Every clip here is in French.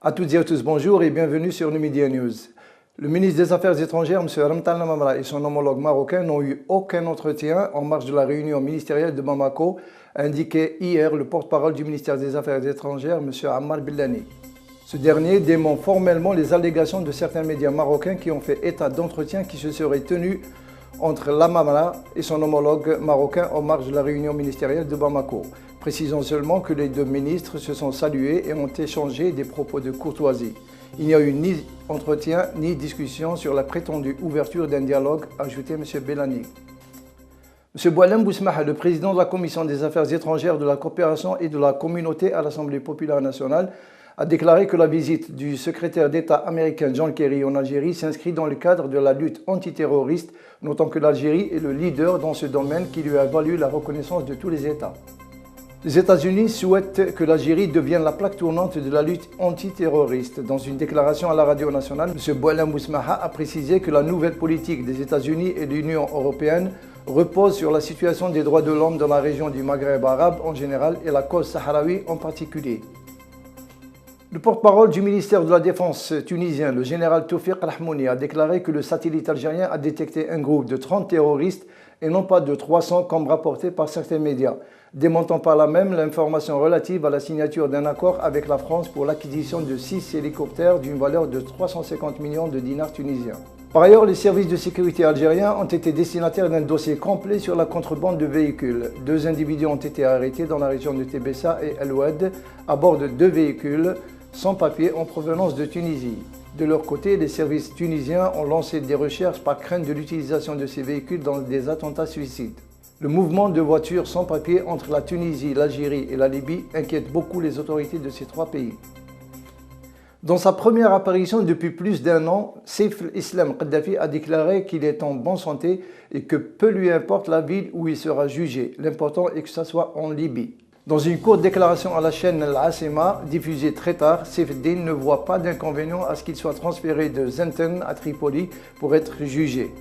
À toutes et à tous, bonjour et bienvenue sur Numedia News. Le ministre des Affaires étrangères, M. Ramtan Lamamra, et son homologue marocain n'ont eu aucun entretien en marge de la réunion ministérielle de Bamako, a indiqué hier le porte-parole du ministère des Affaires étrangères, M. Ammar Billani. Ce dernier dément formellement les allégations de certains médias marocains qui ont fait état d'entretiens qui se seraient tenus entre Lamamra et son homologue marocain en marge de la réunion ministérielle de Bamako. Précisons seulement que les deux ministres se sont salués et ont échangé des propos de courtoisie. Il n'y a eu ni entretien ni discussion sur la prétendue ouverture d'un dialogue, a ajouté M. Billani. M. Boualem Bousmaha, le président de la Commission des Affaires étrangères, de la coopération et de la communauté à l'Assemblée populaire nationale, a déclaré que la visite du secrétaire d'État américain John Kerry en Algérie s'inscrit dans le cadre de la lutte antiterroriste, notant que l'Algérie est le leader dans ce domaine qui lui a valu la reconnaissance de tous les États. Les États-Unis souhaitent que l'Algérie devienne la plaque tournante de la lutte antiterroriste. Dans une déclaration à la radio nationale, M. Boualem Bousmaha a précisé que la nouvelle politique des États-Unis et de l'Union européenne repose sur la situation des droits de l'homme dans la région du Maghreb arabe en général et la cause sahraoui en particulier. Le porte-parole du ministère de la Défense tunisien, le général Toufiq Rahmouni, a déclaré que le satellite algérien a détecté un groupe de 30 terroristes et non pas de 300 comme rapporté par certains médias, démentant par là même l'information relative à la signature d'un accord avec la France pour l'acquisition de 6 hélicoptères d'une valeur de 350 millions de dinars tunisiens. Par ailleurs, les services de sécurité algériens ont été destinataires d'un dossier complet sur la contrebande de véhicules. 2 individus ont été arrêtés dans la région de Tébessa et El Oued à bord de 2 véhicules sans papier en provenance de Tunisie. De leur côté, les services tunisiens ont lancé des recherches par crainte de l'utilisation de ces véhicules dans des attentats suicides. Le mouvement de voitures sans papier entre la Tunisie, l'Algérie et la Libye inquiète beaucoup les autorités de ces 3 pays. Dans sa première apparition depuis plus d'1 an, Saif al-Islam Kadhafi a déclaré qu'il est en bonne santé et que peu lui importe la ville où il sera jugé. L'important est que ce soit en Libye. Dans une courte déclaration à la chaîne Al-Asema, diffusée très tard, Saif-Din ne voit pas d'inconvénient à ce qu'il soit transféré de Zenten à Tripoli pour être jugé.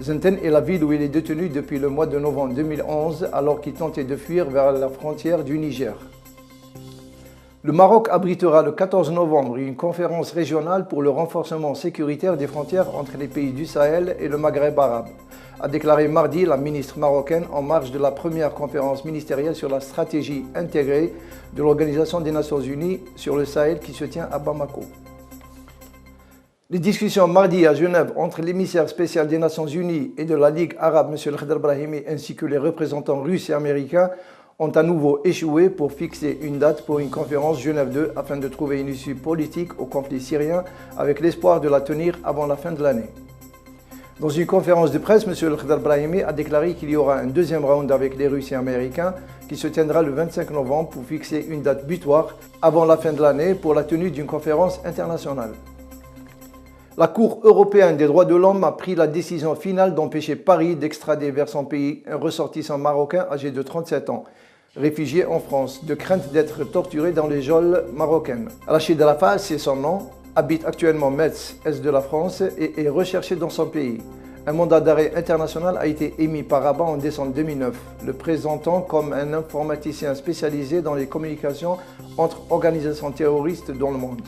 Zenten est la ville où il est détenu depuis le mois de novembre 2011, alors qu'il tentait de fuir vers la frontière du Niger. Le Maroc abritera le 14 novembre une conférence régionale pour le renforcement sécuritaire des frontières entre les pays du Sahel et le Maghreb arabe, a déclaré mardi la ministre marocaine en marge de la première conférence ministérielle sur la stratégie intégrée de l'Organisation des Nations Unies sur le Sahel qui se tient à Bamako. Les discussions mardi à Genève entre l'émissaire spécial des Nations Unies et de la Ligue arabe, M. Khadr Brahimi, ainsi que les représentants russes et américains, ont à nouveau échoué pour fixer une date pour une conférence Genève 2 afin de trouver une issue politique au conflit syrien avec l'espoir de la tenir avant la fin de l'année. Dans une conférence de presse, M. Khadr Brahimi a déclaré qu'il y aura un deuxième round avec les Russes et Américains qui se tiendra le 25 novembre pour fixer une date butoir avant la fin de l'année pour la tenue d'une conférence internationale. La Cour européenne des droits de l'homme a pris la décision finale d'empêcher Paris d'extrader vers son pays un ressortissant marocain âgé de 37 ans, réfugié en France, de crainte d'être torturé dans les geôles marocaines. Rachid Rafah, c'est son nom, habite actuellement Metz, est de la France, et est recherché dans son pays. Un mandat d'arrêt international a été émis par Rabat en décembre 2009, le présentant comme un informaticien spécialisé dans les communications entre organisations terroristes dans le monde.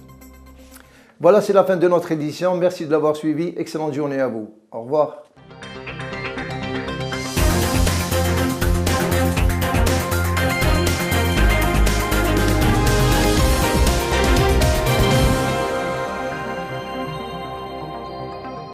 Voilà, c'est la fin de notre édition. Merci de l'avoir suivi. Excellente journée à vous. Au revoir.